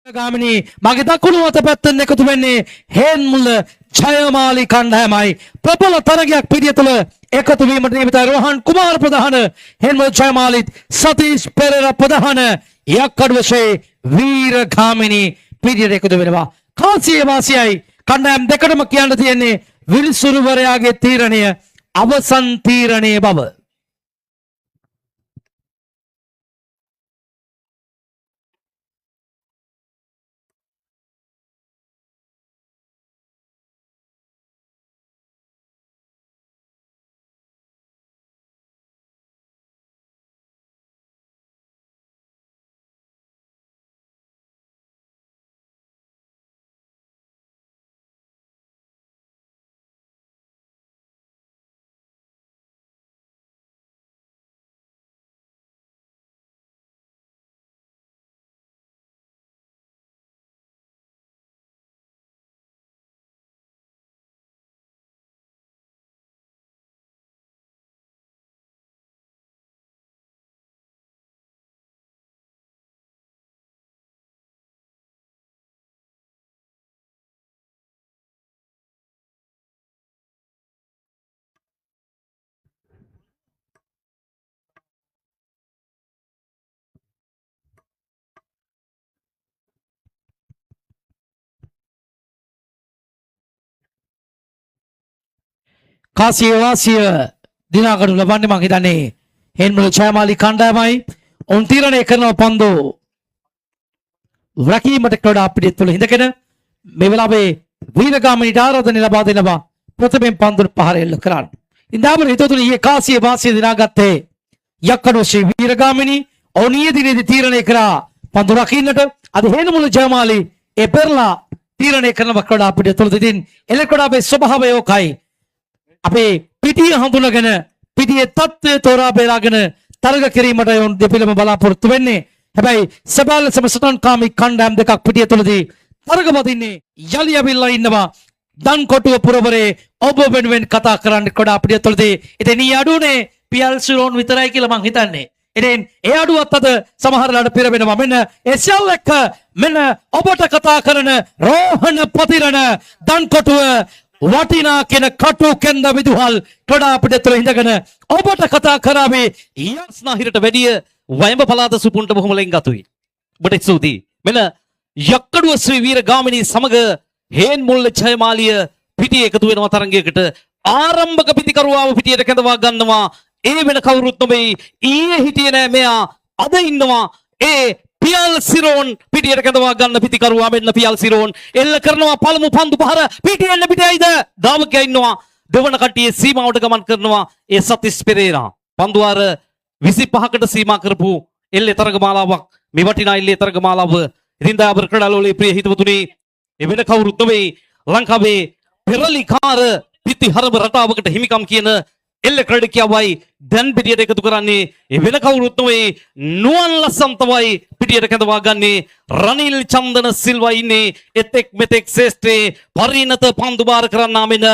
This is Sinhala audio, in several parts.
ගාමිනී මගේ දකුණු අත පැත්තෙන් එකතු වෙන්නේ හේන්මුල්ල ජයමාලි කණ්ඩායමයි ප්‍රබල තරගයක් පිටිය තුළ එකතු වීමට නියමිතයි රෝහන් කුමාර ප්‍රධාන හේන්මුල්ල ජයමාලිත් සතීෂ් පෙරේරා ප්‍රධාන යක්කඩුවසේ වීර ගාමිනී පිටියට එකතු වෙනවා කාසිය වාසියයි කණ්ඩායම් දෙකටම කියන්න තියෙන්නේ විනිසුරුවරයාගේ තීරණය අවසන් තීරණයේ බව කාසිය වාසිය දිනාගනු ලබන්නේ මම හිතන්නේ හේන්මුල්ල ජයමාලි කණ්ඩායමයි උන් තීරණය කරන පන්දු රැකීමට වඩා අපිට තුළ හිඳගෙන මේ වෙලාවේ වීරගාමිනීට ආරාධනය ලබා දෙනවා ප්‍රථමයෙන් පන්දුට පහර එල්ල කරන්න. ඉන්දාමර හිතතුනේ ඊයේ කාසිය වාසිය දිනාගත්තේ යක්කඩුවේ වීරගාමිනී ඔනිය දිනේදී තීරණය කරා පන්දු රකින්නට අද හේන්මුල්ල ජයමාලි ඒ පෙරලා තීරණය කරනවක් වඩා අපිට තුළ ඉතින් එලකොඩාවේ ස්වභාවය ඕකයි. අපේ පිටිය හඳුනගෙන පිටියේ තත්ත්වය තෝරා බේරාගෙන තරග කිරීමට යොන් දෙපිළම බලාපොරොත්තු වෙන්නේ. හැබැයි සබාල සමසටන්කාමී කණ්ඩායම් දෙකක් පිටිය තුලදී තරග වදින්නේ යලි අවිල්ලා ඉන්නවා. දන් කොටුව පුරවරේ ඔබ වෙනුවෙන් කතා කරන්න කොඩා පිටිය තුලදී ඉතින් ඊ අඩුනේ පියල් සිරෝන් විතරයි කියලා මං හිතන්නේ. ඉතින් ඒ අඩුවත් අද සමහරලාට පිර වෙනවා. මෙන්න එසල් එක මෙන්න ඔබට කතා කරන රෝහණ පතිරණ දන් කොටුව වටිනා කෙන කටු කෙන්ද විදුහල් කොඩා අපිට තුළ ඉඳගෙන ඔබට කතා කරාවේ යස්නාහිරට වැඩිය වයඹ පළාත සුපුන්ට බොහොම ලෙන්ගතුයි. ඔබට ස්තුතියි. මෙන්න යක්කඩුව ශ්‍රී වීර ගාමිනී සමග හේන්මුල්ල ජයමාලිය පිටිය එකතු වෙනවා තරගයකට ආරම්භක පිටිකරුවාව පිටියට කැඳවා ගන්නවා. ඒ වෙන කවුරුත් නොවේ. ඊයේ හිටියේ නෑ මෙයා. අද ඉන්නවා ඒ පියල් සිරෝන් පිටියට කැඳවා ගන්න පිටිකරුවා මෙන්න පියල් සිරෝන් එල්ල කරනවා පළමු පන්දු පහර පිටියෙන්න පිටයිද දාවකයා ඉන්නවා දෙවන කට්ටියේ සීමාවට ගමන් කරනවා ඒ සතිස් පෙරේරා පන්දු අර 25කට සීමා කරපු එල්ලේ තරග මාලාවක් මේ වටිනා එල්ලේ තරග මාලාව ඉතින් දාබර ක්‍රඩාලෝලේ ප්‍රිය හිතවතුනි එවෙන කවුරුත් නොවේ ලංකාවේ පෙරලිකාර පිටි හරබ රටාවකට හිමිකම් කියන එල්ල ක්‍රඩකියවයි දැන් පිටියට එකතු කරන්නේ ඒ වෙන කවුරුත් නොවේ නුවන් ලස්සම් තමයි පිටියට කැඳවා ගන්නේ රනිල් චන්දන සිල්වා ඉන්නේ එතෙක් මෙතෙක් ශ්‍රේෂ්ඨේ පරිණත පන්දු බාර කරන්නා මෙන්න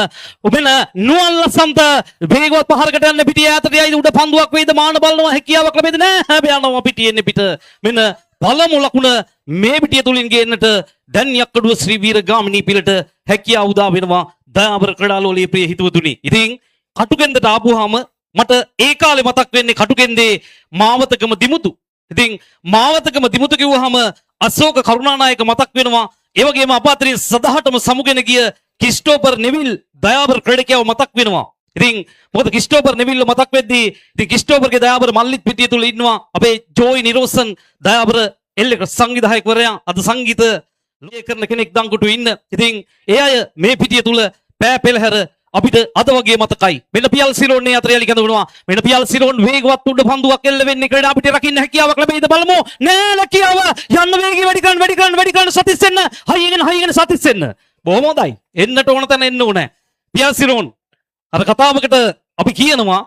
ඔබන නුවන් ලස්සම්ට වේගවත් පහරකට යන්න පිටිය ඈතට යයිද උඩ පන්දුවක් වේද මාන බලනවා හැකියාවක් ලැබෙද නැහැ යනවා පිටියෙන්නේ පිට මෙන්න පළමු ලකුණ මේ පිටිය තුලින් ගේන්නට දැන් යක්කඩුව ශ්‍රී වීර ගාමිනී පිළට හැකියාව උදා වෙනවා දයාබර ක්‍රඩාලෝලී ප්‍රිය හිතවතුනි ඉතින් කටුකෙන්දට ආපුවාම මට ඒ කාලේ මතක් වෙන්නේ කටුකෙන්දේ මාවතකම දිමුතු. ඉතින් මාවතකම දිමුතු කිව්වහම අශෝක කරුණානායක මතක් වෙනවා. ඒ වගේම අප අතරින් සදහටම සමුගෙන ගිය ක්‍රිස්ටෝපර් නෙවිල් දයාබර ක්‍රඩකියව මතක් වෙනවා. ඉතින් මොකද ක්‍රිස්ටෝපර් නෙවිල් මතක් වෙද්දී ඉතින් ක්‍රිස්ටෝපර්ගේ දයාබර මල්ලිත් පිටිය තුල ඉන්නවා. අපේ ජෝයි නිරෝසන් දයාබර එල්ලක සංවිධායකවරයා අද සංගීත ලෝකේ කරන කෙනෙක් දංගුටු ඉන්න. ඉතින් ඒ අය මේ පිටිය තුල පෑ පෙළහැර අපිට අද වගේ මතකයි. මෙන්න පියල් සිරෝන් නේ අතර යලි කැඳවනවා. මෙන්න පියල් සිරෝන් වේගවත් උඩ පන්දුවක් එල්ල වෙන්නේ ක්‍රීඩා අපිට රකින්න හැකියාවක් ලැබෙයිද බලමු. නෑ ලකියාව යන්න වේගය වැඩි කරන්න සතිස් වෙන්න. හයියෙන් සතිස් වෙන්න. බොහොම හොඳයි. එන්නට ඕන තැන එන්න ඕනේ. පියල් සිරෝන් අර කතාවකට අපි කියනවා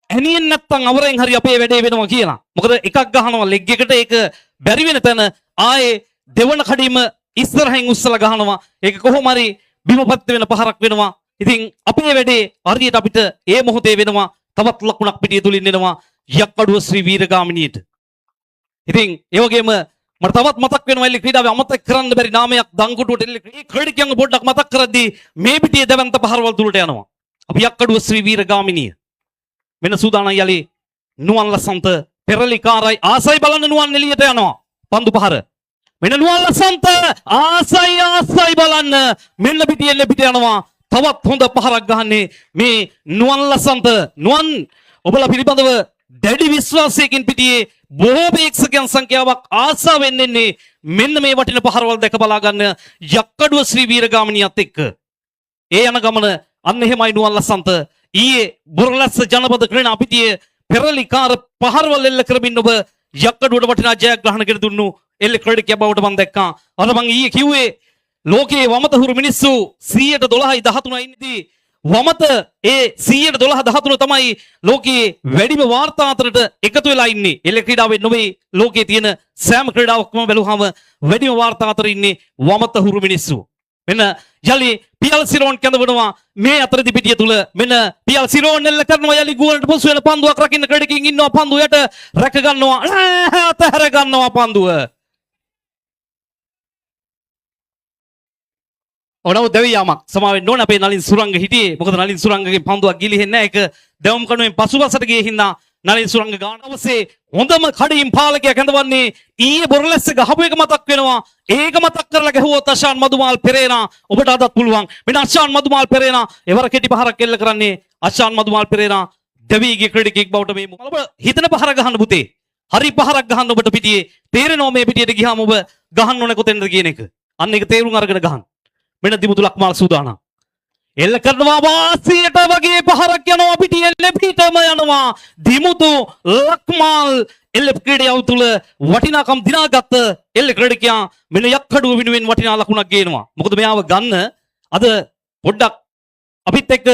ඇනියෙන් නැත්තම් අවරෙන් හරි අපේ වැඩේ වෙනවා කියලා. මොකද එකක් ගහනවා ලෙග් එකට ඒක බැරි වෙන තැන ආයේ දෙවන කඩීම ඉස්සරහින් උස්සලා ගහනවා. ඒක කොහොම හරි බිමපත් වෙන පහරක් වෙනවා. ඉතින් අපේ වැඩේ හරියට අපිට ඒ මොහොතේ වෙනවා තවත් ලකුණක් පිටිය තුලින් එනවා යක්කඩුව ශ්‍රී වීර ගාමිනීට. ඉතින් ඒ වගේම මට තවත් මතක් වෙනවා එල්ලි ක්‍රීඩාවේ අමතක කරන්න බැරි නාමයක් දංගුටුවට එල්ලි ඒ ක්‍රීඩකයන්ව පොඩ්ඩක් මතක් කරද්දී මේ පිටියේ දැවැන්ත පහරවල් තුලට යනවා. අපි යක්කඩුව ශ්‍රී වීරගාමිනිය වෙන සූදානම් යලි නුවන් ලසන්ත පෙරලිකාරයි ආසයි බලන්න නුවන් එළියට යනවා. පන්දු පහර මෙන්න නුවන් ලසන්ත ආසයි බලන්න මෙන්න පිටියේ එල්ල පිට යනවා. තවත් හොඳ පහරක් ගහන්නේ මේ නුවන් ලසන්ත. නුවන් ඔබලා පිළිබඳව දැඩි විශ්වාසයකින් පිටියේ බොහෝ ප්‍රේක්ෂකයන් සංඛ්‍යාවක් ආසාවෙන් එන්නේ මෙන්න මේ වටින පහරවල් දැක බලා ගන්න යක්කඩුව ශ්‍රී වීරගාමිනියත් එක්ක. ඒ යන ගමන අන්න එහෙමයි නුවන් ලසන්ත. ඊයේ බොරලැස්ස ජනපද ක්‍රීඩා පිටියේ පෙරලිකාර පහරවල් එල්ල කරමින් ඔබ යක්කඩුවට වටිනා ජයග්‍රහණ කර දුන්නු එල්ල ක්‍රීඩකයා බවට මම දැක්කා. අර මම ඊයේ කිව්වේ ලෝකයේ වමතහුරු මිනිස්සු 112යි 13යි ඉන්නදී වමත ඒ 112 13 තමයි ලෝකයේ වැඩිම වාර්තා අතරට එකතු වෙලා ඉන්නේ. එල්ල ක්‍රීඩාවේ නොවේ ලෝකයේ තියෙන සෑම ක්‍රීඩාවක්ම බැලුවහම වැඩිම වාර්තා අතර ඉන්නේ වමතහුරු මිනිස්සු. මෙන්න යලි පියල් සිරෝන් කැඳවනවා මේ අතරදි පිටිය තුල මෙන්න පියල් සිරෝන් එල්ල කරනවා යලි ගුවන්ට පොසු වෙන පන්දුවක් රකින්න ක්‍රීඩකකින් ඉන්නවා පන්දුව යට රැක ගන්නවා අතහැර ගන්නවා පන්දුව. ඔනව දෙවියාමක් සමාවෙන්න ඕන අපේ නලින් සුරංග හිටියේ. මොකද නලින් සුරංගගේ පන්දුවක් ගිලිහෙන්නේ නැහැ. ඒක දෙවම් කණුවෙන් පසුපසට ගියේ හින්දා නලින් සුරංග ගාන අවසේ හොඳම කඩින් පාලකයා කැඳවන්නේ ඊයේ බොරලැස්ස ගහපු එක මතක් වෙනවා. ඒක මතක් කරලා ගැහුවොත් අෂාන් මදුමාල් පෙරේරා ඔබට අදත් පුළුවන්. මෙන්න අෂාන් මදුමාල් පෙරේරා එවර කෙටි පහරක් එල්ල කරන්නේ අෂාන් මදුමාල් පෙරේරා දෙවිගේ ක්‍රීඩකෙක් බවට මේ ඔබ හිතන පහර ගහන්න පුතේ. හරි පහරක් ගහන්න ඔබට පිටියේ තේරෙනවා මේ පිටියට ගියාම ඔබ ගහන්න ඕනේ කොතෙන්ද කියන එක. අන්න ඒක තේරුම් අරගෙන ගහන්න. මෙන්න දිමුතු ලක්මාල් සූදානම්. එල්ල කරනවා වාසියට වගේ පහරක් යනවා පිටියේ එල්ල පිටම යනවා. දිමුතු ලක්මාල් එල්ල ක්‍රීඩාව තුළ වටිනාකම් දිනාගත්ත එල්ල ක්‍රීඩකයා මෙන්න යක්කඩුව වෙනුවෙන් වටිනා ලකුණක් ගේනවා. මොකද මෙයාව ගන්න අද පොඩ්ඩක් අපිත් එක්ක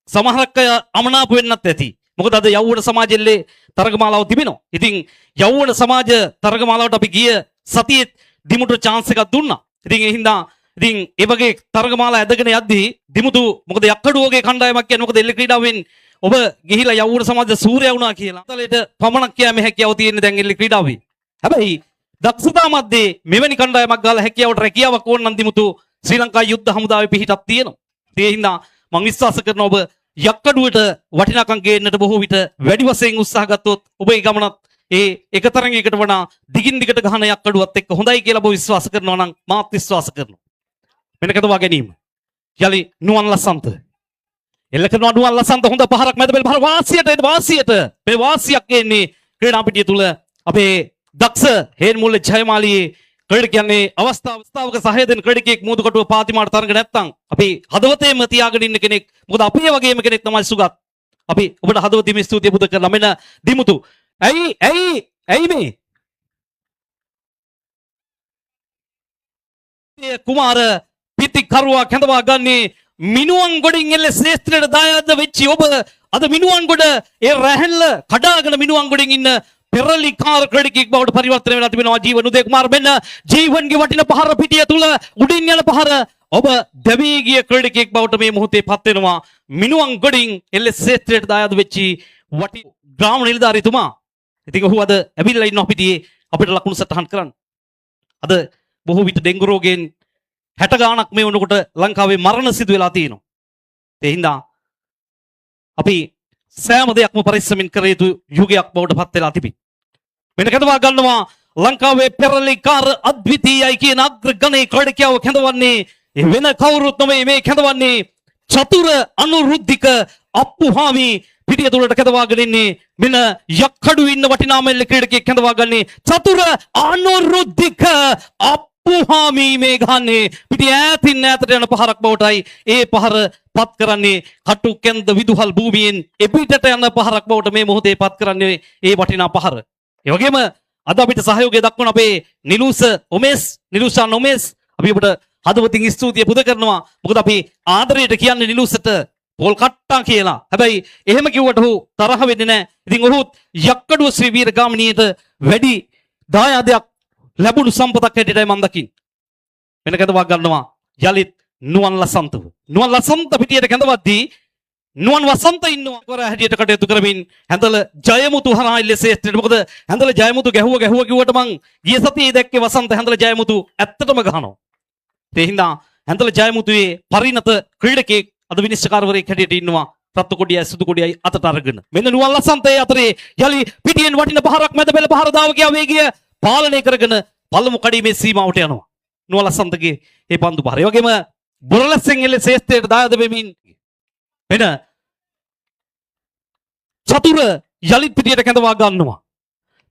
සමහරක් අය අමනාප වෙන්නත් ඇති. මොකද අද යෞවන සමාජෙල්ලේ තරගමාලාව තිබෙනවා. ඉතින් යෞවන සමාජ තරගමාලාවට අපි ගිය සතියේ දිමුට chance එකක් දුන්නා. ඉතින් ඒ හින්දා ඉතින් ඒ වගේ තරගමාලා ඇදගෙන යද්දී දිමුතු මොකද යක්කඩුවගේ කණ්ඩායමක් කියන්නේ මොකද එල්ල ක්‍රීඩාවෙන් ඔබ ගිහිලා යවුණ සමාජ සූර්යයා වුණා කියලා. අතලෙට පමණක් කියාමේ හැකියාව තියෙන දැන් එල්ල ක්‍රීඩාවේ. හැබැයි දක්ෂතා මැද්දේ මෙවැනි කණ්ඩායමක් ගාලා හැකියාවට රැකියාවක් ඕන නම් දිමුතු ශ්‍රී ලංකා යුද්ධ හමුදාවේ පිහිටක් තියෙනවා. ඒ හින්දා මම විශ්වාස කරනවා ඔබ යක්කඩුවට වටිනාකම් ගේන්නට බොහෝ විට වැඩි වශයෙන් උත්සාහ ගත්තොත් ඔබේ ගමනත් ඒ එක තරඟයකට වඩා දිගින් දිගට ගහන යක්කඩුවත් එක්ක හොඳයි කියලා ඔබ විශ්වාස කරනවා නම් මාත් විශ්වාස කරනවා. මෙන්න කදවා ගැනීම. යලි නුවන් ලසන්ත. එල්ල කරනවා නුවන් ලසන්ත හොඳ පහරක් මැද බෙල් පහර වාසියට මේ වාසියක් එන්නේ ක්‍රීඩා පිටිය තුල අපේ දක්ෂ හේන් මුල්ල ජයමාලියේ ක්‍රීඩකයන්නේ අවස්ථාවක සහය දෙන ක්‍රීඩකයෙක් මූදු කටුව පාතිමාට තරඟ නැත්තම් අපි හදවතේම තියාගෙන ඉන්න කෙනෙක් මොකද අපේ වගේම කෙනෙක් තමයි සුගත්. අපි ඔබට හදවතින්ම ස්තුතිය පුද කරලා මෙන්න දිමුතු. ඇයි මේ කුමාර පිතිකරුවා කැඳවා ගන්නේ මිනුවන් ගොඩින් එල්ල ශ්‍රේෂ්ඨයට දායාද වෙච්චි ඔබ අද මිනුවන් ගොඩ ඒ රැහැල්ල කඩාගෙන මිනුවන් ගොඩින් ඉන්න පෙරලිකාර ක්‍රීඩකෙක් බවට පරිවර්තනය වෙලා තිබෙනවා ජීවන් උදේ කුමාර. මෙන්න ජීවන්ගේ වටින පහර පිටිය තුල උඩින් යන පහර ඔබ දැවී ගිය ක්‍රීඩකෙක් බවට මේ මොහොතේ පත් වෙනවා. මිනුවන් ගොඩින් එල්ල ශ්‍රේෂ්ඨයට දායාද වෙච්චි වටි ග්‍රාම නිලධාරීතුමා. ඉතින් ඔහු අද ඇවිල්ලා ඉන්නවා පිටියේ අපිට ලකුණු සටහන් කරන්න. අද බොහෝ විට ඩෙන්ගු රෝගයෙන් 60 ගාණක් මේ වුණකොට ලංකාවේ මරණ සිදු වෙලා තියෙනවා. ඒ හින්දා අපි සෑම දෙයක්ම පරිස්සමින් කර යුතු යුගයක් බවට පත් වෙලා තිබි. මෙන්න කැඳවා ගන්නවා ලංකාවේ පෙරලිකාර අද්විතීයයි කියන අග්‍රගණයේ ක්‍රීඩකයව කැඳවන්නේ වෙන කවුරුත් නෙමෙයි මේ කැඳවන්නේ චතුර අනුරුද්ධික අප්පුහාමි පිටිය තුලට කැඳවාගෙන ඉන්නේ මෙන්න යක්කඩු ඉන්න වටිනාම එල්ල ක්‍රීඩකයෙක් කැඳවාගන්නේ චතුර අනුරුද්ධික අප්පුහාමි මේ ගහන්නේ පිටිය ඈතින් ඈතට යන පහරක් බවටයි ඒ පහර පත් කරන්නේ කටු කෙන්ද විදුහල් භූමියෙන් එපිටට යන පහරක් බවට මේ මොහොතේ පත් කරන්නේ ඒ වටිනා පහර. ඒ වගේම අද අපිට සහයෝගය දක්වන අපේ නිලුෂාන් ඔමේස් අපි ඔබට හදවතින් ස්තුතිය පුද කරනවා. මොකද අපි ආදරයට කියන්නේ නිලුසට පොල් කට්ටා කියලා. හැබැයි එහෙම කිව්වට ඔහු තරහ වෙන්නේ නැහැ. ඉතින් ඔහුත් යක්කඩුව ශ්‍රී වීරගාමිනියට වැඩි දායාදයක් ලැබුණු සම්පතක් හැටියටයි මම දකින්නේ. වෙන කැඳවා ගන්නවා යලිත් නුවන් ලසන්තව. නුවන් ලසන්ත පිටියට කැඳවද්දී නුවන් වසන්ත ඉන්නවා කර හැටියට කටයුතු කරමින් හැඳල ජයමුතු හරහා ඉල්ලේ ශ්‍රේෂ්ඨට මොකද හැඳල ජයමුතු ගැහුව කිව්වට මං ගිය සතියේ දැක්කේ වසන්ත හැඳල ජයමුතු ඇත්තටම ගහනවා ඒ හින්දා හැඳල ජයමුතුවේ පරිණත ක්‍රීඩකයෙක් අද විනිශ්චයකාරවරයෙක් හැටියට ඉන්නවා රත්තු කොඩියයි සුදු කොඩියයි අතට අරගෙන මෙන්න නුවන් ලසන්තේ අතරේ යලි පිටියෙන් වටින පහරක් මැද බෙල පහර දාව කියා වේගය පාලනය කරගෙන පළමු කඩීමේ සීමාවට යනවා නුවන් ලසන්තගේ ඒ පන්දු පහර ඒ වගේම බොරලැස්සෙන් එල්ලේ ශ්‍රේෂ්ඨයට දායද වෙමින් වෙන චතුර යලිත් පිටියට කැඳවා ගන්නවා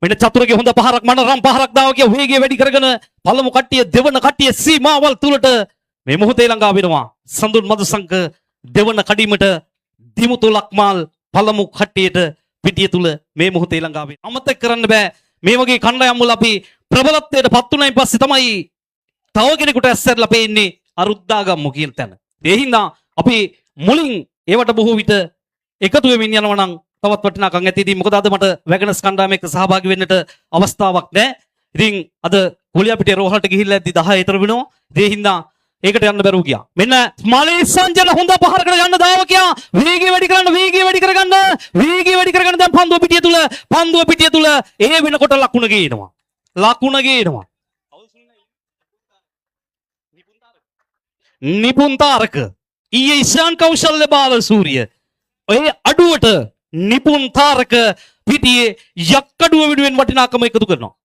මෙන්න චතුරගේ හොඳ පහරක් මනරම් පහරක් දාව කිය වේගය වැඩි කරගෙන පළමු කට්ටිය දෙවන කට්ටිය සීමාවල් තුලට මේ මොහොතේ ළඟා වෙනවා සඳුන් මදුසංක දෙවන කඩීමට දිමුතු ලක්මාල් පළමු කට්ටියට පිටිය තුල මේ මොහොතේ ළඟා වෙනවා අමතක කරන්න බෑ මේ වගේ කණ්ඩායම් වල අපි ප්‍රබලත්වයට පත් වුණායින් පස්සේ තමයි තව කෙනෙකුට ඇස්සරලා පේන්නේ අරුද්දාගම්මු කියන තැන ඒ හින්දා අපි මුලින් ඒවට බොහෝ විට එකතු වෙමින් යනවා නම් තවත් වටිනාකම් ඇති. ඉතින් මොකද අද මට වැගනස් කණ්ඩායම එක්ක සහභාගී වෙන්නට අවස්ථාවක් නැහැ. ඉතින් අද කොලියාපිටිය රෝහලට ගිහිල්ලා ඇද්දි 10 ඊතර වෙනවා. ඒ හින්දා ඒකට යන්න බැරුව ගියා. මෙන්න මලේ සංජන හොඳ පහරකට යන්න දාව කියා. වේගය වැඩි කරගන්න. දැන් පන්දුව පිටිය තුල ඒ වෙනකොට ලකුණ ගේනවා. නිපුන් තාරක ඊයේ ඉෂාන් කෞශල්‍ය බාලසූරිය ඔය අඩුවට නිපුන් තාරක පිටියේ යක්කඩුව වෙනුවෙන් වටිනාකම එකතු කරනවා.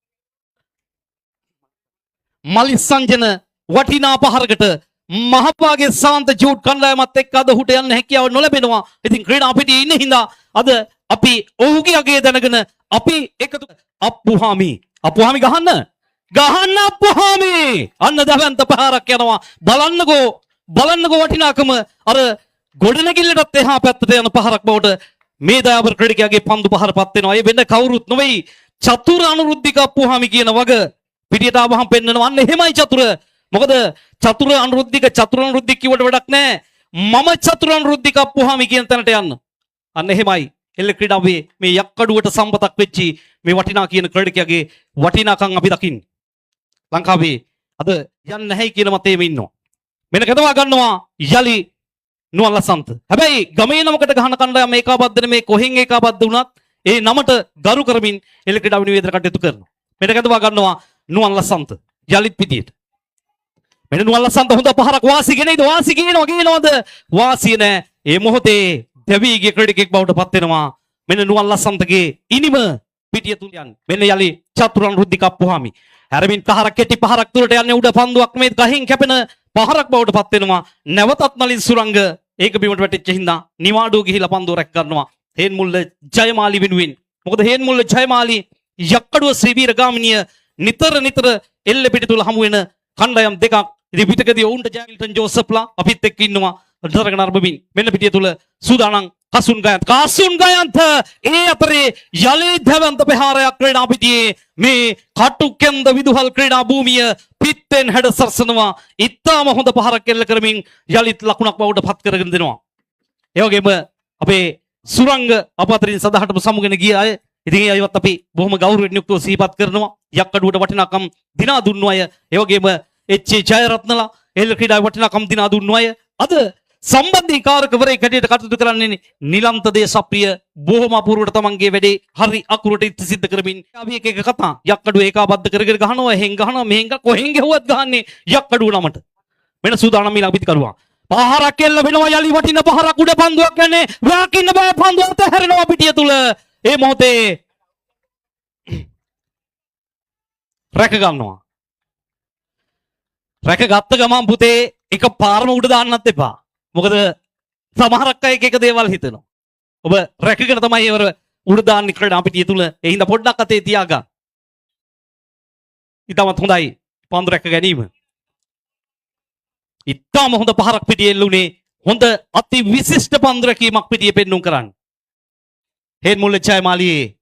මලි සංජන වටිනා පහරකට මහපාගේ සාන්ත ජූඩ් කණ්ඩායමත් එක්ක අද හුට යන්න හැකියාව නොලැබෙනවා. ඉතින් ක්‍රීඩා පිටියේ ඉන්න හින්දා අද අපි ඔහුගේ අගේ දැනගෙන අපි එකතු අප්පුහාමි ගහන්න අප්පුහාමි අන්න දවන්ත පහරක් යනවා. බලන්නකෝ වටිනාකම අර ගොඩනැගිල්ලටත් එහා පැත්තට යන පහරක් බවට මේ දයාබර ක්‍රීඩකයාගේ පන්දු පහරපත් වෙනවා. ඒ වෙන කවුරුත් නෙවෙයි චතුර අනුරුද්ධික අප්පුහාමි කියන වග පිටියට ආවහම පෙන්නනවා. අන්න එහෙමයි චතුර. මොකද චතුර අනුරුද්ධික කිව්වට වැඩක් නැහැ. මම චතුර අනුරුද්ධික අප්පුහාමි කියන තැනට යන්න. අන්න එහෙමයි. එල්ල ක්‍රීඩාවේ මේ යක්කඩුවට සම්පතක් වෙච්චි මේ වටිනා කියන ක්‍රීඩකයාගේ වටිනාකම් අපි දකින්නේ. ලංකාවේ අද යන්නේ නැහැ කියන මතයේම ඉන්නවා. මෙන්න කැදවා ගන්නවා යලි නුවන් ලසන්ත. හැබැයි ගමේ නමකට ගහන කණ්ඩායම ඒකාබද්ධ නෙමේ කොහෙන් ඒකාබද්ධ වුණත් ඒ නමට ගරු කරමින් එල්ල ක්‍රීඩාව නිවේදන කටයුතු කරනවා. මෙන්න කැදවා ගන්නවා නුවන් ලසන්ත යලිත් පිටියට. මෙන්න නුවන් ලසන්ත හොඳ පහරක් වාසි ගේනවද? වාසිය නෑ. ඒ මොහොතේ දෙවිගේ ක්‍රීඩකෙක් බවට පත් වෙනවා. මෙන්න නුවන් ලසන්තගේ ඉනිම පිටිය තුල යන්නේ. මෙන්න යලි චතුරන් රුද්ධික අප්පුහාමි. හැරමින් පහරක් කෙටි පහරක් තුලට යන්නේ උඩ පන්දුවක් මේ ගහින් කැපෙන පහරක් බවට පත් වෙනවා. නැවතත් නලින් සුරංග ඒක බිමට වැටෙච්ච හින්දා නිවාඩුව ගිහිලා පන්දුව රැක ගන්නවා. හේන් මුල්ල ජයමාලි වෙනුවෙන්. මොකද හේන් මුල්ල ජයමාලි යක්කඩුව ශ්‍රී වීරගාමිනිය නිතර එල්ල පිටි තුල හමු වෙන කණ්ඩායම් දෙකක්. ඉතින් පිටකදී ඔවුන්ට ජැමිල්ටන් ජෝසප්ලා අපිත් එක්ක ඉන්නවා. දරගෙන අරබමින් මෙන්න පිටිය තුල සූදානම් කසුන් ගයන්ත ඒ අතරේ යලි දවන්ත ප්‍රහාරයක් ක්‍රීඩා පිටියේ මේ කටුකෙන්ද විදුහල් ක්‍රීඩා භූමිය පිත්තෙන් හැඩ සරසනවා. ඉතාම හොඳ පහරක් එල්ල කරමින් යලිත් ලකුණක් බවට පත් කරගෙන දෙනවා. ඒ වගේම අපේ සුරංග අප අතරින් සදාහටම සමුගෙන ගිය අය ඉතින් ඒ අයවත් අපි බොහොම ගෞරවයෙන් යුක්තව සිහිපත් කරනවා. යක්කඩුවට වටිනාකම් දිනා දුන්නු අය. ඒ වගේම එච්.ඒ. ජයරත්නලා එල්ල ක්‍රීඩාවේ වටිනාකම් දිනා දුන්නු අය. අද සම්බන්ධීකාරකවරයෙක් හැටියට කටයුතු කරන්නේ නිලන්ත දේශප්‍රිය බොහොම අපූර්වට තමන්ගේ වැඩේ හරි අකුරට ඉස්ත සිද්ධ කරමින් අපි එක කතා යක්කඩුව ඒකාබද්ධ කරගෙන ගහනවා එහෙන් ගහනවා මෙහෙන් කොහෙන් ගහුවත් ගහන්නේ යක්කඩුව නමට. වෙන සූදානම් ඊළඟ පිටිකරුවා පහරක් එල්ල වෙනවා. යලි වටින පහරක් උඩ පන්දුවක් යන්නේ වාකින්න බෑ. පන්දුව තැහැරෙනවා පිටිය තුල. ඒ මොහොතේ රැක ගන්නවා. රැක ගත්ත ගමන් පුතේ එක පාරම උඩ දාන්නත් එපා. මොකද සමහරක් අය එක දේවල් හිතනවා. ඔබ රැකගෙන තමයි ඒවර උඩ දාන්නේ ක්‍රීඩා පිටිය තුල. ඒ හින්දා පොඩ්ඩක් අතේ තියාගන්න. ඊටමත් හොඳයි පන්දු රැක ගැනීම. ඊටම හොඳ පහරක් පිටියේ එල්ලුනේ. හොඳ අති විශිෂ්ට පන්දු රැකීමක් පිටියේ පෙන්නුම් කරන්නේ. හේන් මුල්ල ජයමාලියේ.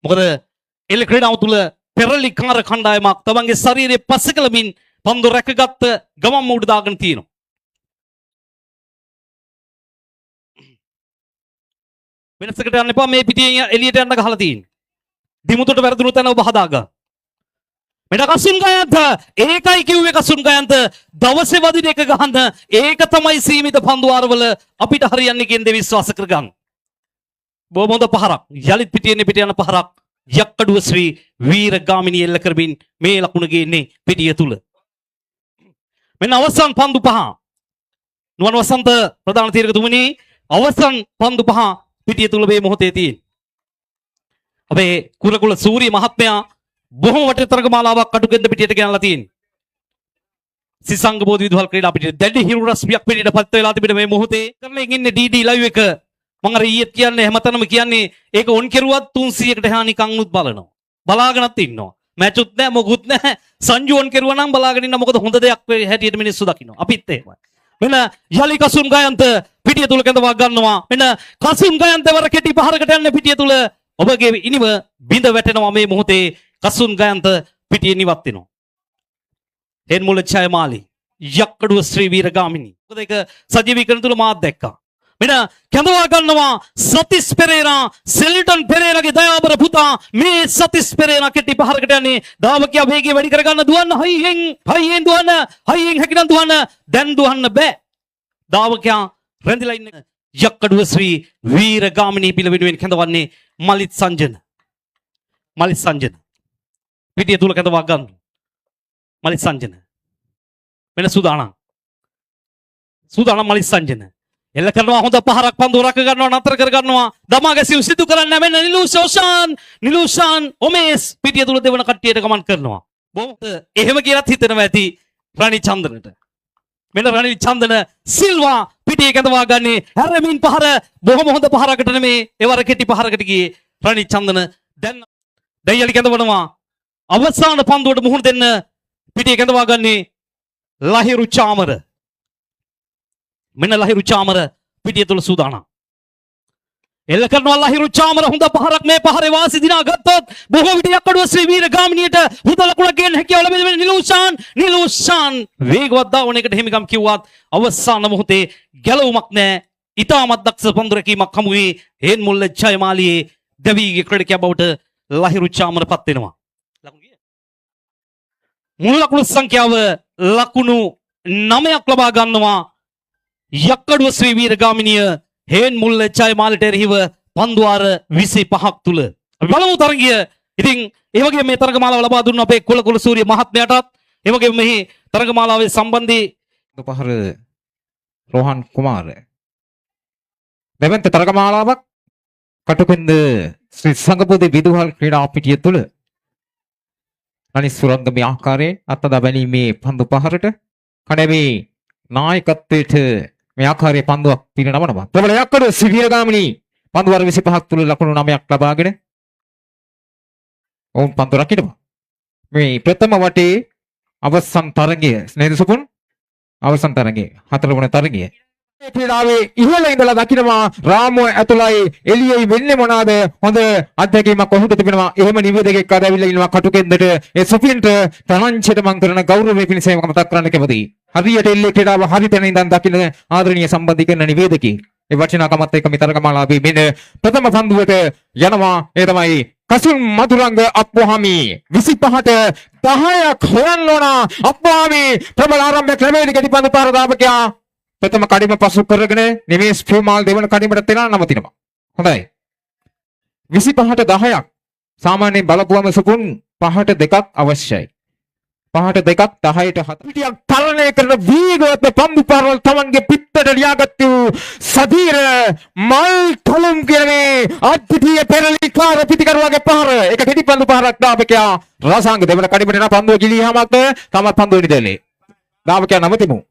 මොකද එල්ල ක්‍රීඩාව තුල පෙරලිකාර කණ්ඩායමක් තමන්ගේ ශරීරයේ පසකලමින් පන්දු රැකගත්ත ගමන්ම උඩ දාගෙන තියෙනවා. වෙනසකට යන්න එපා. මේ පිටියෙන් එළියට යන්න ගහලා තියෙන්නේ. දිමුතුට වැරදුණු තැන ඔබ හදාගන්න. මෙට කසුන් ගයන්ත ඒකයි කිව්වේ කසුන් ගයන්ත දවසේ වදින එක ගහන්න ඒක තමයි සීමිත පන්දුවාරවල අපිට හරියන්නේ කියන දේ විශ්වාස කරගන්න. බොහොම හොඳ පහරක්. යලිත් පිටියන්නේ පිට යන පහරක්. යක්කඩුව ශ්‍රී වීරගාමිණී එල්ල කරමින් මේ ලකුණ ගේන්නේ පිටිය තුල. මෙන්න අවසන් පන්දු පහ. නුවන් වසන්ත ප්‍රධාන තීරකතුමනි අවසන් පන්දු පහ පිටිය තුල මේ මොහොතේ තියෙන. අපේ කුරකුල සූරිය මහත්මයා බොහොම වටේ තරගමාලාවක් කටුගෙන්ද පිටියට ගෙනලා තියෙන්නේ. සිසංග බෝධි විදුහල් ක්‍රීඩා පිටියට දැඩි හිරු රශ්මියක් පිටියට පත් වෙලා තිබෙන මේ මොහොතේ කරලෙන් ඉන්නේ ඩීඩී ලයිව් එක. මම අර ඊයේත් කියන්නේ හැමතැනම කියන්නේ ඒක ඔන් කෙරුවත් 300කට එහා නිකන් උත් බලනවා. බලාගෙනත් ඉන්නවා. මැච් උත් නැහැ මොකුත් නැහැ. සංජු ඔන් කෙරුවා නම් බලාගෙන ඉන්න මොකද හොඳ දෙයක් හැටියට මිනිස්සු දකින්නවා. අපිත් එහෙමයි. මෙන්න යලි කසුන් ගයන්ත පිටිය තුල කැඳවා ගන්නවා. මෙන්න කසුන් ගයන්ත වර කෙටි පහරකට යන පිටිය තුල ඔබගේ ඉනිව බිඳ වැටෙනවා මේ මොහොතේ කසුන් ගයන්ත පිටිය නිවත් වෙනවා. හෙන්මුල ඡයමාලි යක්කඩුව ශ්‍රී වීරගාමිණී. මොකද ඒක සජීවීකරණ තුල මාත් දැක්කා. මෙන්න කැඳවා ගන්නවා සතිස් පෙරේරා සෙල්ටන් පෙරේරාගේ දයාබර පුතා මේ සතිස් පෙරේරා කෙටි පහරකට යන්නේ දාවකියා වේගය වැඩි කරගන්න දුවන්න හයියෙන් දුවන්න හයියෙන් හැකිනම් දුවන්න දැන් දුවන්න බෑ දාවකියා රැඳිලා ඉන්න යක්කඩුව ශ්‍රී වීරගාමිණී පිළ වෙනුවෙන් කැඳවන්නේ මලිත් සංජන පිටිය තුල කැඳවා ගන්න මලිත් සංජන මෙන්න සූදානම් මලිත් සංජන එල්ල කරනවා හොඳ පහරක් පන්දුව රක ගන්නවා නතර කර ගන්නවා දමා ගැසීම් සිදු කරන්න මෙන්න නිලුෂාන් ඔමේස් පිටිය තුල දෙවන කට්ටියට ගමන් කරනවා බොහොම එහෙම කියලාත් හිතනවා ඇති රණි චන්දනට මෙන්න රණි චන්දන සිල්වා පිටිය කැඳවා ගන්නේ හැරමින් පහර බොහොම හොඳ පහරකට නෙමේ ඒවර කෙටි පහරකට ගියේ රණි චන්දන දැන් යලි කැඳවනවා අවසාන පන්දුවට මුහුණ දෙන්න පිටිය කැඳවා ගන්නේ ලහිරු චාමර මෙන්න ලහිරු චාමර පිටිය තුල සූදානම්. එල්ල කරනවා ලහිරු චාමර හොඳ පහරක් මේ පහරේ වාසි දිනා ගත්තොත් බොහෝ විට යක්කඩුව ශ්‍රී වීරගාමිණියට හොඳ ලකුණක් ගන්න හැකියාව ලැබෙන නිලුෂාන් වේගවත් දාවණයකට හිමිකම් කිව්වත් අවසාන මොහොතේ ගැලවුමක් නැහැ. ඉතාමත් දක්ෂ පන්දුරකීමක් හමු වී හේන් මුල්ල ජයමාලියේ දෙවිගේ ක්‍රීඩකයා බවට ලහිරු චාමර පත් වෙනවා. මුල් ලකුණු සංඛ්‍යාව ලකුණු 9ක් ලබා ගන්නවා. යක්කඩුව ශ්‍රී වීරගාමිණිය හේන් මුල්ල ජයමාලට එරෙහිව පන්දුවාර 25ක් තුල බලමු තරගය. ඉතින් ඒ වගේ මේ තරගමාලාව ලබා දුන්න අපේ කුලකුල සූරිය මහත්මයාටත් ඒ වගේ මෙහි තරගමාලාවේ සම්බන්ධී පහර රෝහන් කුමාර දෙවන්ත තරගමාලාවක් කටුකුන්ද ශ්‍රී සංඝබෝධි විදුහල් ක්‍රීඩා පිටිය තුල අනිත් සුරංග මේ ආකාරයෙන් අත්දැක බැලීමේ පන්දු පහරට කඩමේ නායකත්වයට මේ ආකාරයේ පන්දුවක් පිරිනමනවා. ප්‍රබල යක්කඩුව ශ්‍රී වීරගාමිණී පන්දු වර 25ක් තුල ලකුණු 9ක් ලබාගෙන ඔවුන් පන්දු රකිනවා. මේ ප්‍රථම වටේ අවසන් තරගය නේද සුපුන්? අවසන් තරගය හතරවන තරගය. මේ ක්‍රීඩාවේ ඉහළ ඉඳලා දකිනවා රාමුව ඇතුළයි එළියයි වෙන්නේ මොනවාද? හොඳ අත්දැකීමක් ඔහුට තිබෙනවා. එහෙම නිවේදකෙක් ආවිල්ලා ඉන්නවා කටුකෙන්දට. ඒ සොෆියන්ට තනංචයට මං කරන ගෞරවය පිණිස මතක් කරන්න කැමතියි. හරියට එල්ලේ ක්‍රීඩාව හරි තැන ඉඳන් දකින්න ආදරණීය සම්බන්ධීකරණ නිවේදකී. ඒ වටිනාකමත් එක්ක මේ තරගමාලාවේ මෙන්න ප්‍රථම පන්දුවට යනවා. ඒ තමයි කසුන් මధుරංග අප්පුහාමි 25ට 10ක් හොයන්න ඕන. අප්පුහාමි ප්‍රබල ආරම්භයක් ලැබෙන්නේ කෙටි පන්දු පාර දාපකයා ප්‍රථම කඩිම පසු කරගෙන නිමේෂ් ෆියුමාල් දෙවන කඩිමට තෙලා නවතිනවා. හොඳයි. 25ට 10ක් සාමාන්‍යයෙන් බලපුවම සුකුන් 5ට 2ක් අවශ්‍යයි. 5ට 2ක් 10ට 7 පිටියක් තරණය කරන වීගවත් පන්දු පාරවල් තමන්ගේ පිටට ලියාගත්තු සදීර මල් තලුම් කියන්නේ අද්විතීය පෙරලිකාර පිටිකරුවාගේ පහර. ඒක කෙටි පන්දු පාරක් දාපකයා රසාංග දෙවන කඩිමට යන පන්දුව ගිලිහමක් තමයි පන්දුව නිදැලේ. දාපකයා නවතිමු.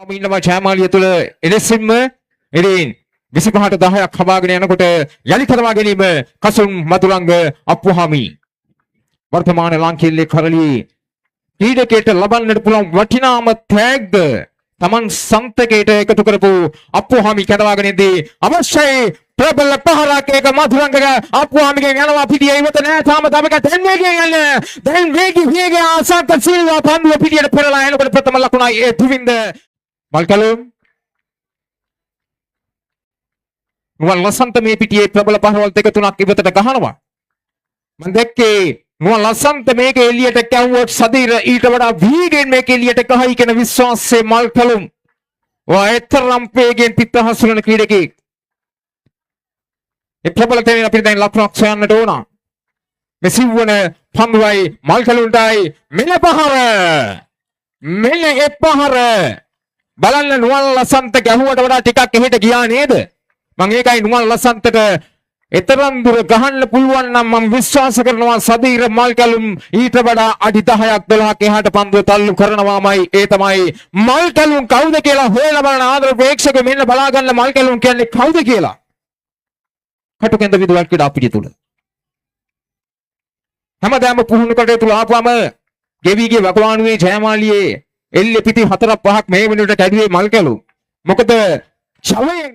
ඉන්නවා ජයමාලිය තුල එලෙසින්ම ඉතින් 25ට 10ක් හබාගෙන යනකොට යලි කරවා ගැනීම කසුන් මధుරංග අප්පුහාමි වර්තමාන ලාංකිකයේ කරලි ක්‍රීඩකයට ලබන්නට පුළුවන් වටිනාම තෑග්ග Taman සන්තකයට එකතු කරපු අප්පුහාමි කැඳවාගෙනදී අවශ්‍යයි ප්‍රබල පහරක් එක මధుරංගක අප්පුහාමිගෙන් යනවා පිටිය ඉවත නෑ තාම තමක දැන් වේගයෙන් යන්නේ දැන් වේගය ආසත් සිල්වා පන්දුව පිටියට පෙරලා එනකොට ප්‍රථම ලකුණයි ඒ තුවින්ද මල්කලුම් නුවන් ලසන්ත මේ පිටියේ ප්‍රබල පහරවල් දෙක තුනක් ඉවතට ගහනවා. මම දැක්කේ නුවන් ලසන්ත මේක එළියට කැවුවොත් සදීර ඊට වඩා වීගෙන් මේක එළියට ගහයි කියන විශ්වාසයේ මල් කලුම් වායතරම් වේගෙන් පිට හසුරන ක්‍රීඩකෙක්. ඒ ප්‍රබල තැනින් අපිට දැන් ලකුණක් සොයන්නට ඕන. මේ සිව්වන පන්දුවයි මල් කලුන්ටයි මෙල පහර. මෙල ඒ පහර. බලන්න නුවන් ලසන්ත ගැහුවට වඩා ටිකක් එහෙට ගියා නේද? මම ඒකයි නුවන් ලසන්තට එතරම් දුර ගහන්න පුළුවන් නම් මම විශ්වාස කරනවා සදීර මල් කැලුම් ඊට වඩා අඩි 10ක් 12ක් එහාට පන්දුව තල්ලු කරනවාමයි. ඒ තමයි මල් කැලුම් කවුද කියලා හොයලා බලන ආදර ප්‍රේක්ෂකයෝ මෙන්න බලා ගන්න මල් කැලුම් කියන්නේ කවුද කියලා. කටුකෙන්ද විදුවල් ක්‍රීඩා පිටිය තුල හැමදාම පුහුණු කටයුතු ආපුවම ගෙවිගේ වකවානුවේ ජයමාලියේ එල්ලේ පිටි 4-5ක් මේ වෙනුවට කැඩුවේ මල් කැලුම්. මොකද චවයෙන්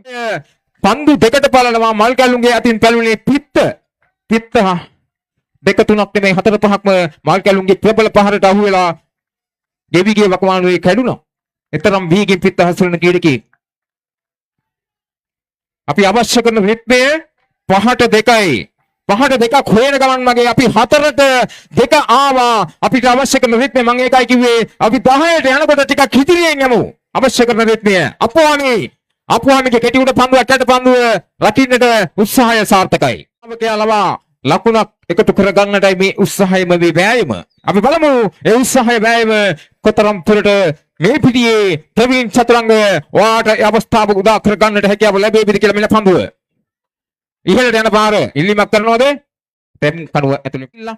පන්දු දෙකට පලනවා මල් කැලුම්ගේ අතින් පැලුනේ පිත්ත දෙක තුනක් නෙමෙයි 4-5ක්ම මල් කැලුම්ගේ ප්‍රබල පහරට අහු වෙලා ගෙවිගේ වකවානුවේ කැඩුණා. එතරම් වීගෙන් පිත්ත හසුරන ක්‍රීඩකෙක්. අපි අවශ්‍ය කරන රිද්මය 5-2යි. 5-2ක් හොයන ගමන් මගේ අපි 4-2 ආවා. අපිට අවශ්‍ය කරන රිද්මය මම ඒකයි කිව්වේ අපි 10ට යනකොට ටිකක් හිතිරියෙන් යමු. අවශ්‍ය කරන රිද්මය අපුවාමිගේ කෙටි උඩ පන්දුවක් යට පන්දුව රකින්නට උත්සාහය සාර්ථකයි. අවකයාලවා ලකුණක් එකතු කරගන්නටයි මේ උත්සාහයම මේ වෑයම. අපි බලමු ඒ උත්සාහය වෑයම කොතරම් දුරට මේ පිටියේ ප්‍රවීණ චතුරංග වාට අවස්ථාව උදා කරගන්නට හැකියාව ලැබෙයිද කියලා මෙන්න පන්දුව. ඉහළට යන පාර ඉල්ලීමක් කරනවද? පෙම් කණුව ඇතුළේ ඉල්ලා.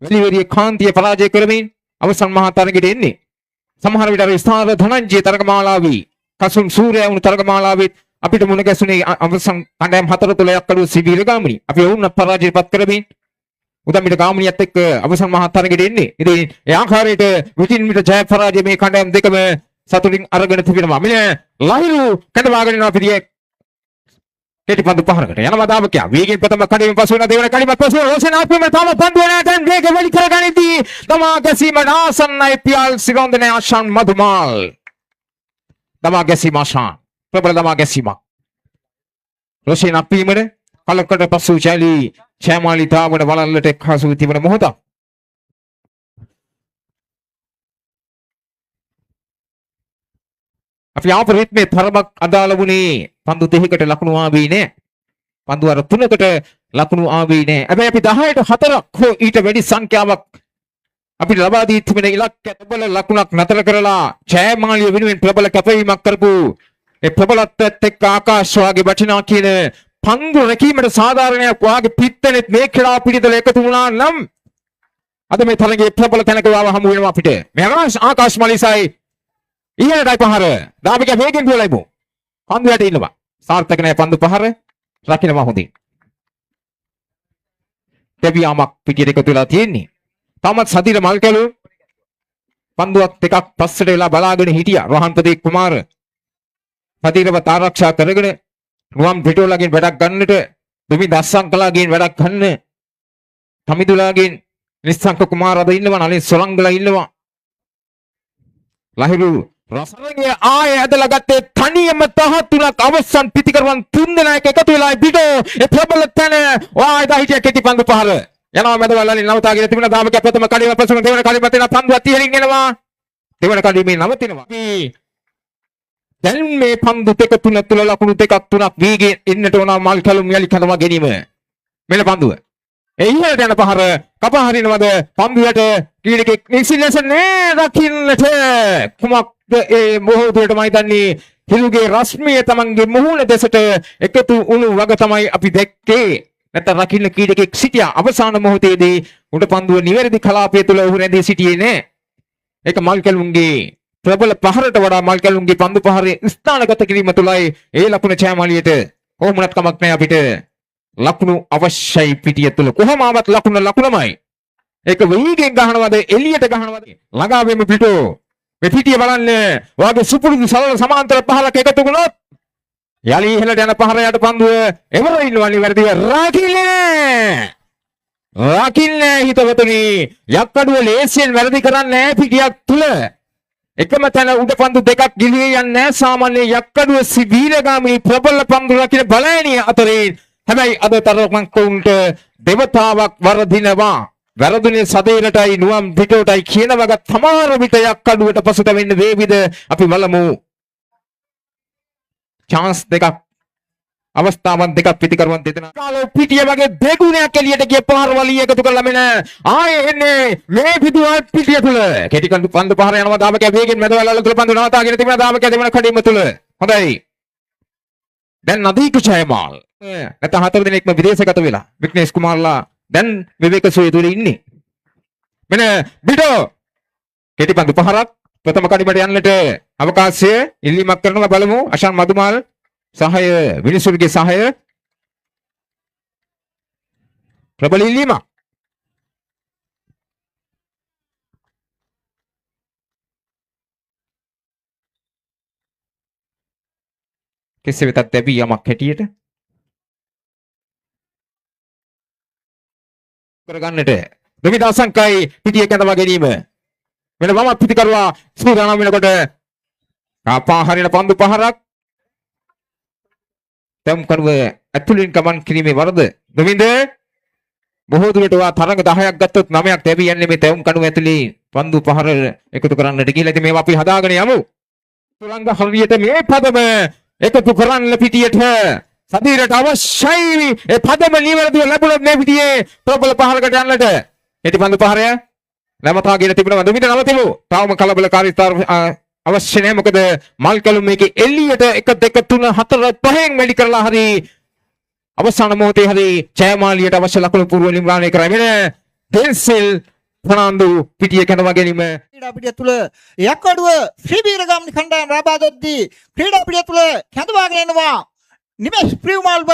වෙලිවැරියේ කාන්තිය පරාජය කරමින් අවසන් මහා තරගයට එන්නේ. සමහර විට අර ස්ථාන ධනංජය තරගමාලාවේ කසුන් සූර්යයා වුණු තරගමාලාවෙත් අපිට මුණ ගැසුනේ අවසන් කණ්ඩායම් 4 තුල යක්කඩුව සිවීර ගාමිණී. අපි වුණ පරාජයපත් කරමින් උදම්මිට ගාමිණියත් එක්ක අවසන් මහා තරගයට එන්නේ. ඉතින් ඒ ආකාරයට විටින් විට ජය පරාජය මේ කණ්ඩායම් දෙකම සතුටින් අරගෙන තිබෙනවා. මෙන්න ලහිරු කඩවාගෙන යනවා පිටියේ කෙටි පන්දු පහරකට යනවා දාවකයා. වේගෙන් ප්‍රථම කඩේම පසු වෙන දෙවන කඩේම පසු වෙන රෝෂන් ආත්මම තම පන්දු වෙන දැන් වේග වැඩි කරගනිද්දී තමා ගැසීම ආසන්නයි පියල් සිරොන්දනේ ආශාන් මදුමාල්. තමා ගැසීම ආශාන් ප්‍රබල තමා ගැසීමක්. රෝෂන් අපීමද කලකට පසු ජයමාලි තාවන වලල්ලට එක්හසු තිබෙන මොහොතක්. අපි ආපු රිද්මේ තරමක් අදාළ වුණේ පන්දු 3කට ලකුණු ආවේ නැහැ. පන්දු අර 3කට ලකුණු ආවේ නැහැ. හැබැයි අපි 10ට 4ක් හෝ ඊට වැඩි සංඛ්‍යාවක් අපිට ලබා දී තිබෙන ඉලක්ක ප්‍රබල ලකුණක් නතර කරලා ජයමාලිය වෙනුවෙන් ප්‍රබල කැපවීමක් කරපු ඒ ප්‍රබලත්වයට එක්ක ආකාශ වාගේ වටිනා කියන පන්දු රැකීමට සාධාරණයක් වාගේ පිටතනෙත් මේ ක්‍රීඩා පිළිදල එකතු වුණා නම් අද මේ තරගයේ ප්‍රබල තැනක හමු වෙනවා අපිට. මේ ආකාශ මලිසයි ඉහළටයි පහර. දාපික වේගෙන් දුවලයිමු. පන්දු යට ඉන්නවා. සාර්ථක නැහැ පන්දු පහර. රකින්නවා හොඳින්. දෙවියාමක් පිටියට එකතු වෙලා තියෙන්නේ. තාමත් සදිර මල් කැලු පන්දුවක් දෙකක් පස්සට වෙලා බලාගෙන හිටියා. රෝහන්පති කුමාර සදිරව ආරක්ෂා කරගෙන රුවන් පිටෝලගෙන් වැඩක් ගන්නට දුමි දස්සංකලාගෙන් වැඩක් ගන්න තමිදුලාගෙන් නිස්සංක කුමාර අද ඉන්නවා. නලින් සොලංගලා ඉන්නවා. ලහිරු රසරගේ ආය ඇදලා ගත්තේ තනියම 13ක් අවසන් පිටිකරුවන් 3 දෙනා එකතු වෙලා පිටෝ ඒ ප්‍රබල තැන වායදා හිටිය කෙටි පන්දු පහර යනවා මැදවලලින් නවතාගෙන තිබුණා. දාමක ප්‍රථම කඩේම පසුන දෙවන කඩේම තෙන පන්දුවත් ඉහළින් එනවා. දෙවන කඩේම නවතිනවා. දැන් මේ පන්දු 2 3 තුල ලකුණු 2ක් 3ක් වීගෙන් එන්නට ඕන මල් කලුම් යලි කඳවා ගැනීම. මෙල පන්දුව ඒ ඉහළට යන පහර කපා හරිනවද? පන්දුවට ක්‍රීඩකෙක් නිසිලෙස නෑ දකින්නට කුමක්ද ඒ මොහොතේට මම හිතන්නේ හිරුගේ රශ්මිය තමන්ගේ මුහුණ දෙසට එකතු වුණු වග තමයි අපි දැක්කේ. නැත්නම් රකින්න ක්‍රීඩකෙක් සිටියා. අවසාන මොහොතේදී උඩ පන්දුව නිවැරදි කලාපය තුල ඔහු රැඳී සිටියේ නෑ. ඒක මල් කැලුම්ගේ ප්‍රබල පහරට වඩා මල් කැලුම්ගේ පන්දු පහරේ ස්ථානගත කිරීම තුලයි ඒ ලකුණ ජයමාලියට කොහොමවත් කමක් නෑ. අපිට ලකුණු අවශ්‍යයි පිටිය තුල. කොහොම ආවත් ලකුණමයි. ඒක වීගෙන් ගහනවද එළියට ගහනවද? ළඟා වෙමු පිටෝ. මේ පිටිය බලන්න. ඔයාගේ සුපුරුදු සරල සමාන්තර පහලක එකතු වුණොත් යලි ඉහළට යන පහර යට පන්දුව එවර ඉන්නවනි වැරදිව රකින්නේ හිතවතුනි. යක්කඩුව ලේසියෙන් වැරදි කරන්නේ නැහැ පිටියක් තුල. එකම තැන උඩ පන්දු දෙකක් ගිලිය යන්නේ නැහැ. සාමාන්‍ය යක්කඩුව සිවීරගාමී ප්‍රබල පන්දු රකින්න බලෑනිය අතරින් හැබැයි අද තරමක් උන්ට දෙවතාවක් වරදිනවා. වැරදුනේ සදේරටයි නුවම් පිටෝටයි කියන වග තමාර විට යක්කඩුවට පසුතැවෙන්න වේවිද අපි බලමු. chance දෙකක් අවස්ථාවන් දෙකක් පිටිකරුවන් දෙදෙනා කාලෝ පිටිය වගේ දෙගුණයක් එළියට ගිය පහරවලිය එකතු කරලා මෙන්න ආයේ එන්නේ මේ පිටුවල් පිටිය තුල කෙටි කඳු පන්දු පහර යනවා දාමකයා වේගෙන් මැදවල තුල පන්දු නවතාගෙන තිබෙනවා දාමකයා දෙවන කඩින්ම තුල හොඳයි දැන් නදීක ජයමාල් නැත්නම් හතර දිනක්ම විදේශගත වෙලා වික්නේෂ් කුමාරලා දැන් විවේක සුවේ තුල ඉන්නේ මෙන්න බිඩෝ කෙටි පන්දු පහරක් ප්‍රථම කඩිමට යන්නට අවකාශය ඉල්ලීමක් කරනවා බලමු අෂාන් මදුමාල් සහය විනිසුරුගේ සහය ප්‍රබල ඉල්ලීමක් කෙසේ වෙතත් දැවි යමක් හැටියට කරගන්නට දෙවිදා සංකයි පිටිය කැඳවා ගැනීම මෙන්න මම පිටිකරුවා සූදානම් වෙනකොට කාපා හරින පන්දු පහරක් තම් කරුව ඇතුළින් ගමන් කිරීමේ වරද ගොවින්ද බොහෝ දුරට වා තරඟ 10ක් ගත්තොත් 9ක් තැබී යන්නේ මේ තම් කණුව ඇතුළේ පන්දු පහර එකතු කරන්නට කියලා. ඉතින් මේවා අපි හදාගෙන යමු. තුරංග හරියට මේ පදම එකතු කරන්න පිටියට සදීරට අවශ්‍යයි. ඒ පදම නිවැරදිව ලැබුණොත් මේ පිටියේ ප්‍රබල පහරකට යන්නට. එටි පන්දු පහරය නැමතාගෙන තිබෙනවා දුමිට නවතිමු. තාවම කලබලකාරී අවශ්‍ය නැහැ මොකද මල්කලු මේකේ එළියට 1 2 3 4 5න් මෙලි කරලා හරි අවසාන මොහොතේ හරි ජයමාලියට අවශ්‍ය ලකුණු පුරව නිර්මාණය කරගෙන ඩෙන්සෙල් ෆර්නාන්ඩෝ පිටිය කැඳවා ගැනීම ක්‍රීඩා පිටිය තුල යක්කඩුව ශ්‍රී වීරගම්නි කණ්ඩායම ලබා දෙද්දී ක්‍රීඩා පිටිය තුල කැඳවාගෙන එනවා නිමේෂ් ප්‍රියමාල්ව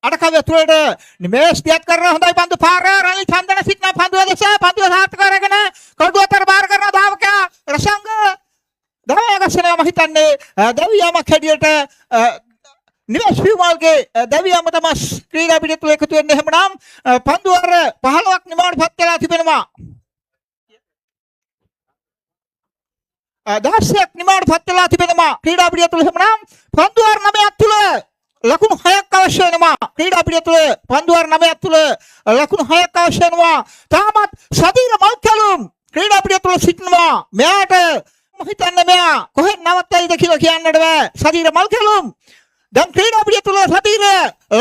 අඩකව තුලට නිමේෂ් දියත් කරන හොඳයි පන්දු පාර රනිල් චන්දන සිටන පන්දුව දෙස පන්දුව සාර්ථක කරගෙන කඩුව අතර බාර කරන දාවකයා රසංග දරයගසනවා මම හිතන්නේ දෙවියමක් හැටියට නිමේෂ් ප්‍රියමාල්ගේ දෙවියම තමයි ක්‍රීඩා පිටිය තුල එකතු වෙන්නේ. එහෙමනම් පන්දු වර 15ක් නිමාඩපත් වෙලා තිබෙනවා. 16ක් නිමාඩපත් වෙලා තිබෙනවා ක්‍රීඩා පිටිය තුල. එහෙමනම් පන්දු වර 9ක් තුල ලකුණු 6ක් අවශ්‍ය වෙනවා. ක්‍රීඩා පිටිය තුල පන්දු වර 9ක් තුල ලකුණු 6ක් අවශ්‍ය වෙනවා. තාමත් සදීර මල්කලුම් ක්‍රීඩා පිටිය තුල සිටිනවා. මෙයාට මම හිතන්නේ මෙයා කොහෙන් නවත්තයිද කියලා කියන්නට බෑ. සදීර මල්කලුම් දැන් ක්‍රීඩා පිටිය තුල සදීර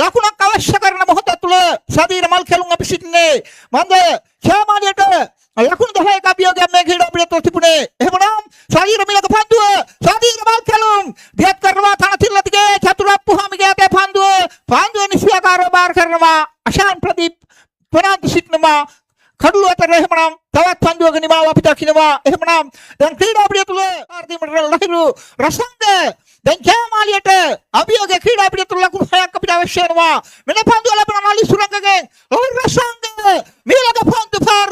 ලකුණක් අවශ්‍ය කරන මොහොත තුල සදීර මල්කලුම් අපි සිටින්නේ. මන්ද ශාමාලියට ලකුණු 10ක අභියෝගයක් මේ ක්‍රීඩා පිටිය තුල තිබුණේ. එහෙමනම් සදීර මිලක පන්දුව සදීර මල්කලුම් දියත් කරනවා තනතිල්ල දිගේ චතුරප්පුහාමිගේ අතේ පන්දුව නිසියාකාරව බාර කරනවා. අෂාන් ප්‍රදීප් පරාන්ත සිටිනවා කඩුව අතර. එහෙමනම් තවත් පන්දුවක නිමාව අපි දකිනවා. එහෙමනම් දැන් ක්‍රීඩා පිටිය තුල ආර්ධිමට ලහිරු රසංග දැන් ජයමාලියට අභියෝග ක්‍රීඩා පිටිය තුල ලකුණු 6ක් අපිට අවශ්‍ය වෙනවා. මෙන්න පන්දුව ලැබෙන නලි සුරංගගෙන් ලහිරු රසංග මීළඟ පන්දු පාර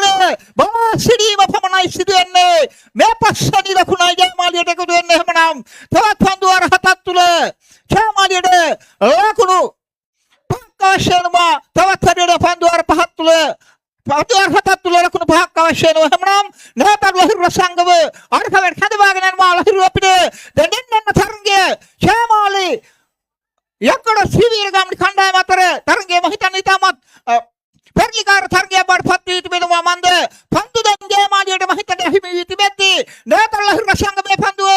බාසිරීම පමණයි සිදු වෙන්නේ. මේ පස්සෙනි ලකුණයි ජයමාලියට එකතු වෙන්නේ. එහෙමනම් තවත් පන්දු වර 7ක් තුල ජයමාලියට ලකුණු 5ක් අවශ්‍ය වෙනවා. තවත් හරියට පන්දු වර 5ක් තුල පන්දුවර 7ක් තුල ලකුණු 5ක් අවශ්‍ය වෙනවා. එහෙමනම් නැවතත් ලහිරු රසංගව අරකවෙන් කැඳවාගෙන යනවා. ලහිරු අපිට දෙන්නෙන්න තරංගය ශාමාලි යක්කඩ ශ්‍රී වීරගම්නි කණ්ඩායම අතර තරංගය මම හිතන්නේ ඉතාමත් පෙරලිකාර තරංගයක් බාටපත් වී තිබෙනවා. මන්ද පන්දු දැන් ජයමාලියට මම හිතන්නේ හිමි වී තිබෙද්දී නැවතත් ලහිරු රසංග මේ පන්දුව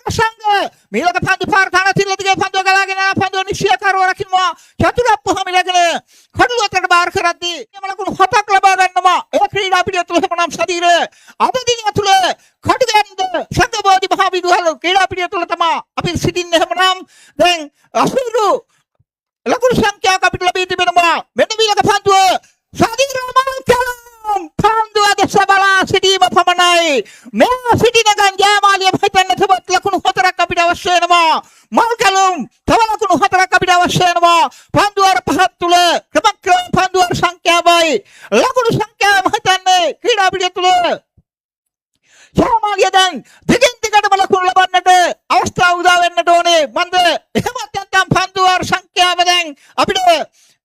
රසංග මීළඟ පන්දු පාර තන තිල්ල දිගේ පන්දුව ගලාගෙන යන පන්දුව නිශ්චයකාරව රකින්නවා. චතුරප්පුහාමි ලැබෙන කඩුව අතරට බාර කරද්දී එම ලකුණු 7ක් ලබා ගන්නවා. ඒ ක්‍රීඩා පිටිය තුල එහෙමනම් සදීර අද දින තුල කඩුවෙන්ද සංගබෝධි මහා විදුහල ක්‍රීඩා පිටිය තුල තමයි අපි සිටින්නේ. එහෙමනම් දැන් අසුරු ලකුණු සංඛ්‍යාවක් අපිට ලැබී තිබෙනවා. මෙන්න ඊළඟ පන්දුව සදීර මල්කලම් පන්දුව දෙස බලා සිටීම පමණයි. මේ සිටින ගන් ජයමාලිය හිතන්නේ තවත් ලකුණු 4ක් අපිට අවශ්‍ය වෙනවා. මල්කලම් තව ලකුණු 4ක් අපිට අවශ්‍ය වෙනවා. පන්දුවර 5ක් තුල ක්‍රමක්‍රම පන්දුවර සංඛ්‍යාවයි ලකුණු සංඛ්‍යාව හිතන්නේ ක්‍රීඩා පිටිය තුල ජයමාලිය දැන් දිගින් දිගටම ලකුණු ලබන්නට අවස්ථාව උදා වෙන්නට ඕනේ. මන්ද එහෙමත් නැත්නම් පන්දුවර සංඛ්‍යාව දැන් අපිට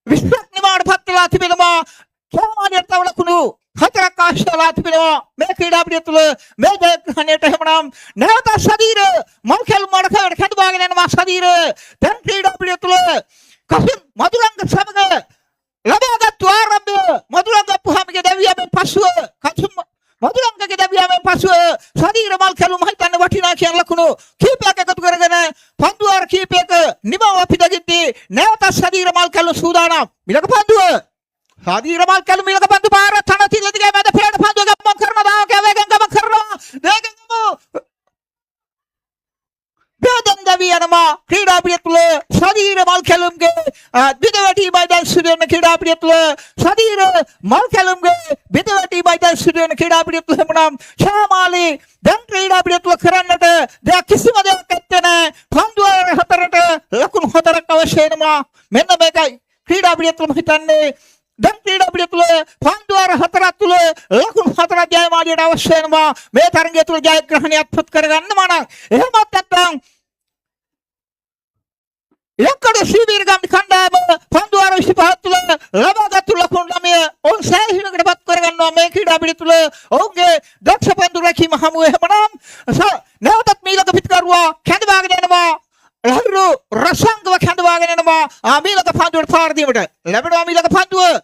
20ක් නිමාඩපත් වෙලා තිබෙනවා. ජයමාලියට තව ලකුණු 4ක් අවශ්‍ය වෙලා තිබෙනවා මේ ක්‍රීඩා පිටිය තුල මේ ජයග්‍රහණයට. එහෙමනම් නැවත සදීර මල්කල් මඩකවට කැඳවාගෙන යනවා. සදීර දැන් ක්‍රීඩා පිටිය තුල කසින් මදුරංග සමග ලබාගත්තු ආරම්භය මදුරංග පුහාමගේ දැවියමෙන් පසුව කතුම මදුරංගගේ දැවියමෙන් පසුව ශරීර මල් කැලුම් හිතන්න වටිනා කියන ලකුණු කීපයක් එකතු කරගෙන පන්දුවාර කීපයක නිමව පිටගිද්දී නැවත ශරීර මල් කැලුම් සූදානම් මිලක පන්දුව ශරීර මල් කැලුම් මිලක පන්දු පාර තන තිලදිගේ මැද පෙරට පන්දුව ගමන් කරනවා කැවේගෙන් ගමන් කරනවා වේගෙන් බෙදන් දවියනවා ක්‍රීඩා පිටිය තුල ශරීර මල් කැලුම්ගේ බිදවැටීමයි දැන් සිදු වෙන ක්‍රීඩා පිටිය තුල ශරීර මල් කැලුම්ගේ බිදවැටීමයි දැන් සිදු වෙන ක්‍රීඩා පිටිය තුල එමුනම් ශාමාලි දැන් ක්‍රීඩා පිටිය තුල කරන්නට දෙයක් කිසිම දෙයක් නැත්තේ නෑ පන්දුවර හතරට ලකුණු හතරක් අවශ්‍ය වෙනවා මෙන්න මේකයි ක්‍රීඩා පිටිය තුල හිතන්නේ දැන් ක්‍රීඩා පිටිය තුල පන්දුවර හතරක් තුල ලකුණු හතරක් ජයමාලියට අවශ්‍ය වෙනවා මේ තරගය තුල ජයග්‍රහණයක් පත් කරගන්නම නම් එහෙමත් නැත්නම් යක්කඩ ශ්‍රීවීරගම් කණ්ඩායම පන්දුවාර 25 තුල ලබාගත්තු ලකුණු 9 ඔවුන් සෑහීමකට පත් කරගන්නවා මේ ක්‍රීඩා පිටිය තුල ඔවුන්ගේ දක්ෂ පන්දු රැකීම හමුවේ එහෙමනම් නැවතත් මීලක පිටකරුවා කැඳවාගෙන යනවා ලහිරු රසංගව කැඳවාගෙන යනවා මීලක පන්දුවට පාර දීමට ලැබෙනවා මීලක පන්දුව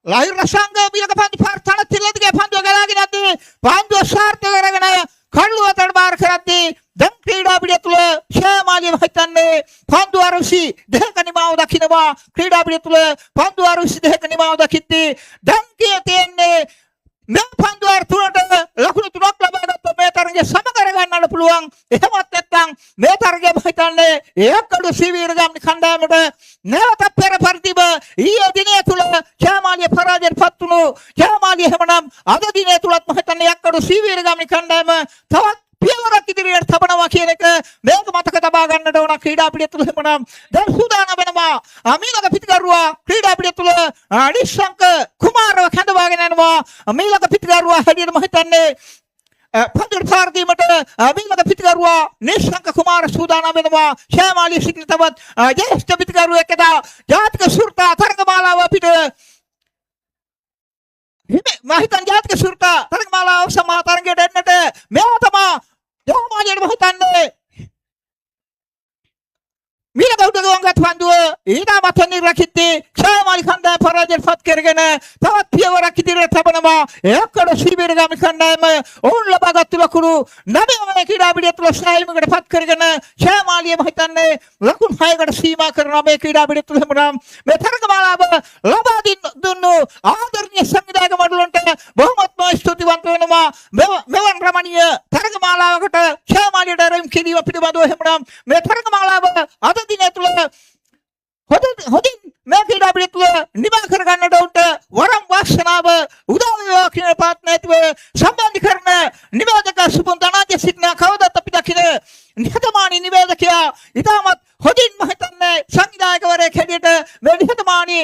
ලහිරු රසංගව මීලක පන්දු පාර තන තිලදිගේ පන්දුව ගලාගෙන යද්දී පන්දුව සාර්ථක කරගෙන කඩළු අතට බාර කරද්දී දැන් ක්‍රීඩා පිටිය තුල ශාමාලිය හිතන්නේ පන්දු අරුසි දෙක නිමාව දකින්නවා ක්‍රීඩා පිටිය තුල පන්දු අරුසි දෙක නිමාව දකිද්දී දැන් තියෙන්නේ මේ පන්දු අර තුනට ලකුණු තුනක් ලබාගත්ත මේ තරගය සම කර ගන්නට පුළුවන් එහෙමත් නැත්නම් මේ තරගය හිතන්නේ ඒකඩු ශ්‍රීවීරගම් කණ්ඩායමට නැවත පෙර පරිදිම ඊයේ දිනේ තුල ශාමාලිය පරාජයට පත් වුණු ශාමාලිය එහෙමනම් අද දිනේ තුලත් හිතන්නේ ඒකඩු ශ්‍රීවීරගම් කණ්ඩායම තවත් පියවරක් ඉදිරියට තබනවා කියන එක මේක මතක තබා ගන්නට ඕන ක්‍රීඩා පිටිය තුල එමුනම් දැන් සූදානම් වෙනවා මීලක පිටිකරුවා ක්‍රීඩා පිටිය තුල නිශ්ශංක කුමාරව කැඳවාගෙන යනවා මීලක පිටිකරුවා හැටියට හිතන්නේ පන්දුවට පාර දීමට මීලක පිටිකරුවා නිශ්ශංක කුමාර සූදානම් වෙනවා ශාමාලිය සිටින තවත් ජේෂ්ඨ පිටිකරුවෙක් එදා ජාතික සුර්තා තරගමාලාව පිට මහිතන් ජාතික සුර්තා තරගමාලාව සමා තරගයට එන්නට මෙයා තමා ශාමාලියට මහිතන්නේ මීලක උඩගොංගත් පන්දුව ඊටමත් නිරකිද්දී ශාමාලි කණ්ඩායම පරාජයට පත් කරගෙන තවත් පියවරක් ඉදිරියට තබනවා ඒකඩ ශ්‍රීවීරගම් කණ්ඩායම ඔවුන් ලබාගත් ලකුණු 9 ක්‍රීඩා පිටිය තුල සෑහීමකට පත් කරගෙන ශාමාලිය මහිතන්නේ ලකුණු 6කට සීමා කරනවා මේ ක්‍රීඩා පිටිය තුල එමුනම් මේ තරගමාලාව ලබා දුන්නු ආදරණීය සංවිධායක මණ්ඩලන්ට බොහොමත්ම ස්තුතිවන්ත වෙනවා මෙවන් රමණීය තරගමාලාවකට ශාමාලියට ආරම්භ කිරීම පිළිබඳව එමුනම් මේ තරගමාලාව අද දිනේ තුල හොඳින් මේ ක්‍රීඩා පිටිය තුල නිමා කර ගන්නට උන්ට වරම් වාසනාව උදා වේවා කියන ප්‍රාර්ථනාව සම්බන්ධීකරණ නිවේදක සුබුන් දනාජ සිටින කවදත් අපි දකින නිහතමානී නිවේදකයා ඉතාමත් හොඳින් මම හිතන්නේ සංවිධායකවරයෙක් හැටියට මේ නිහතමානී